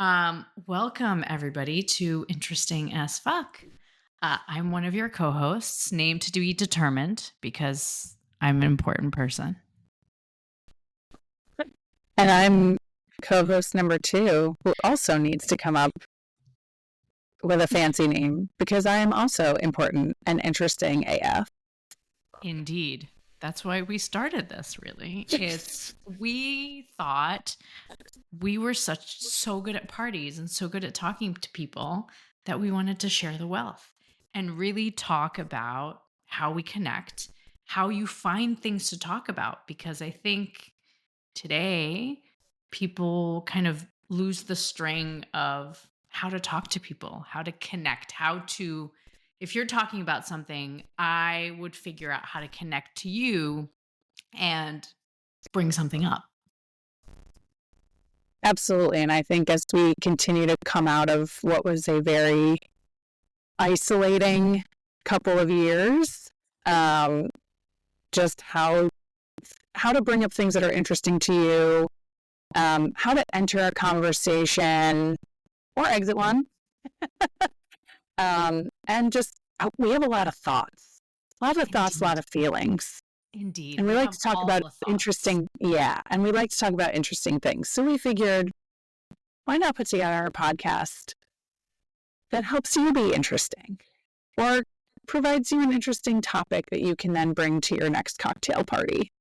Welcome everybody to Interesting as Fuck. I'm one of your co-hosts, named to be determined because I'm an important person. And I'm co-host number 2, who also needs to come up with a fancy name because I am also important and interesting AF. Indeed. That's why we started this, really. We thought we were so good at parties and so good at talking to people that we wanted to share the wealth and really talk about how we connect, how you find things to talk about. Because I think today people kind of lose the string of how to talk to people, how to connect, if you're talking about something, I would figure out how to connect to you and bring something up. Absolutely. And I think as we continue to come out of what was a very isolating couple of years, just how to bring up things that are interesting to you, how to enter a conversation or exit one. And just, we have a lot of thoughts, a lot of feelings. Indeed. And we like to talk about interesting things. So we figured, why not put together a podcast that helps you be interesting or provides you an interesting topic that you can then bring to your next cocktail party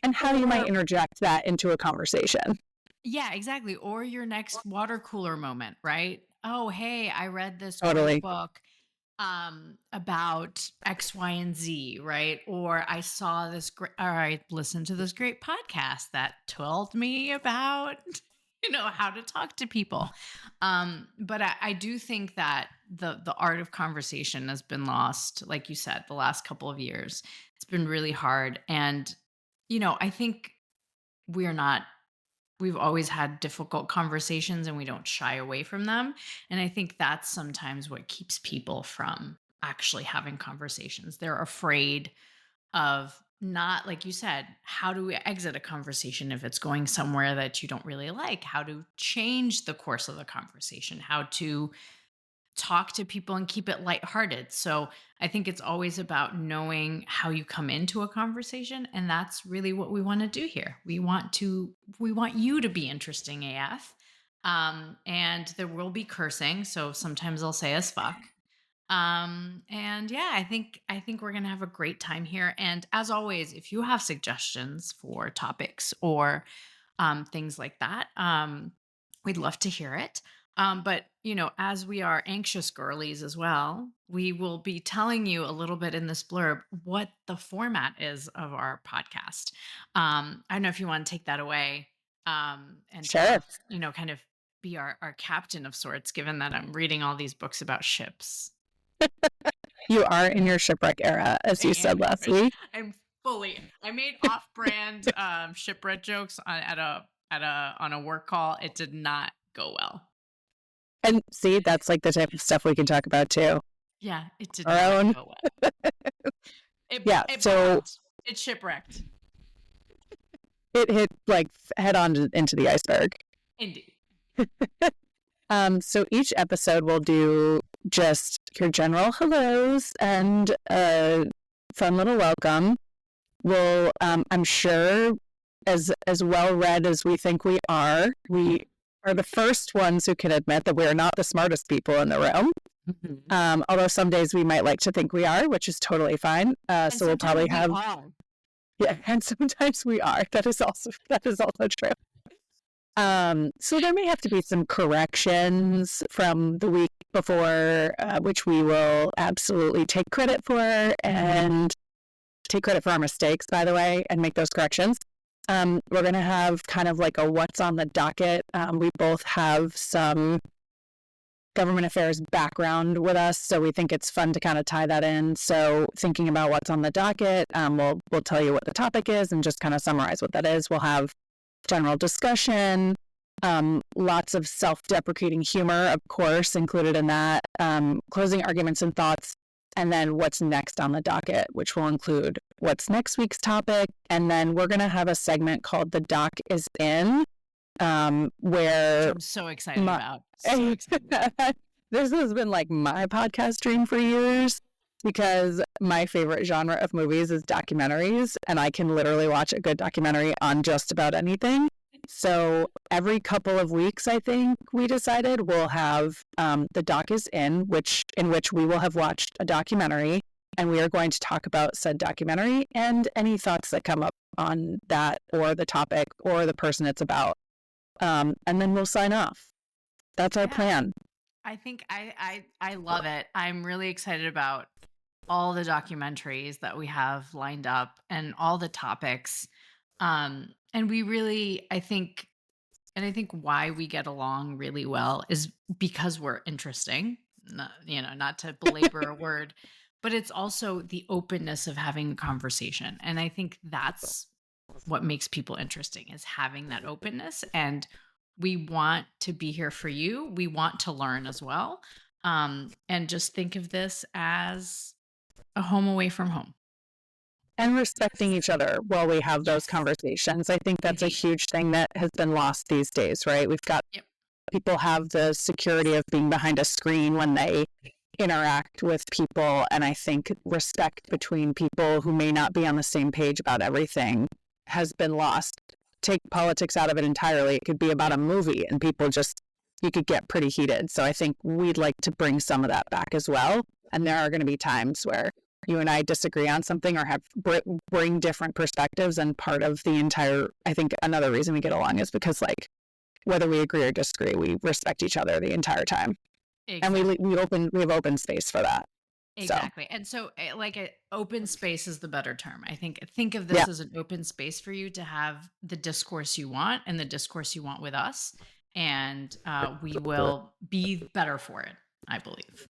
and how you might interject that into a conversation. Yeah, exactly. Or your next water cooler moment, right? Oh, hey, I read this Totally. great book about X, Y, and Z, right? Or I saw this or I listened to this great podcast that told me about, how to talk to people. But I do think that the art of conversation has been lost, like you said, the last couple of years. It's been really hard. And, I think we've always had difficult conversations and we don't shy away from them. And I think that's sometimes what keeps people from actually having conversations. They're afraid of not, like you said, how do we exit a conversation if it's going somewhere that you don't really like? How to change the course of the conversation? How to talk to people and keep it lighthearted. So I think it's always about knowing how you come into a conversation. And that's really what we want to do here. We want you to be interesting AF. And there will be cursing. So sometimes I'll say as fuck. And yeah, I think we're gonna have a great time here. And as always, if you have suggestions for topics or things like that, we'd love to hear it. But as we are anxious girlies as well, we will be telling you a little bit in this blurb what the format is of our podcast. I don't know if you want to take that away, and Sure. kind of be our captain of sorts, given that I'm reading all these books about ships. You are in your shipwreck era, as you said last week. I made off-brand shipwreck jokes on a work call. It did not go well. And see, that's like the type of stuff we can talk about too. Yeah, it did not go well. It shipwrecked. It hit like head on into the iceberg. Indeed. So each episode will do just your general hellos and a fun little welcome. We'll, I'm sure, as well read as we think we are the first ones who can admit that we are not the smartest people in the room. Mm-hmm. Although some days we might like to think we are, which is totally fine. So we'll probably have. Yeah, and sometimes we are. That is also true. So there may have to be some corrections from the week before, which we will absolutely take credit for and take credit for our mistakes, by the way, and make those corrections. We're going to have kind of like a what's on the docket. We both have some government affairs background with us, so we think it's fun to kind of tie that in. So thinking about what's on the docket, we'll tell you what the topic is and just kind of summarize what that is. We'll have general discussion, lots of self-deprecating humor, of course, included in that, closing arguments and thoughts, and then what's next on the docket, which will include what's next week's topic. And then we're going to have a segment called The Doc is In, where I'm so excited my about. So excited about. this has been like my podcast dream for years because my favorite genre of movies is documentaries, and I can literally watch a good documentary on just about anything. So every couple of weeks, I think we decided we'll have the doc is in which we will have watched a documentary, and we are going to talk about said documentary and any thoughts that come up on that or the topic or the person it's about. And then we'll sign off. That's our Yeah. plan. I think I love it. I'm really excited about all the documentaries that we have lined up and all the topics. And we really, I think, and I think why we get along really well is because we're interesting. Not to belabor a word, but it's also the openness of having a conversation. And I think that's what makes people interesting is having that openness. And we want to be here for you. We want to learn as well. And just think of this as a home away from home. And respecting each other while we have those conversations. I think that's a huge thing that has been lost these days, right? We've got people have the security of being behind a screen when they interact with people. And I think respect between people who may not be on the same page about everything has been lost. Take politics out of it entirely. It could be about a movie and people just, you could get pretty heated. So I think we'd like to bring some of that back as well. And there are going to be times where you and I disagree on something or have bring different perspectives. And part of the entire, I think another reason we get along is because like, whether we agree or disagree, we respect each other the entire time. Exactly. And we have open space for that. Exactly. So. And so like an open space is the better term. I think of this as an open space for you to have the discourse you want and the discourse you want with us. And we will be better for it, I believe.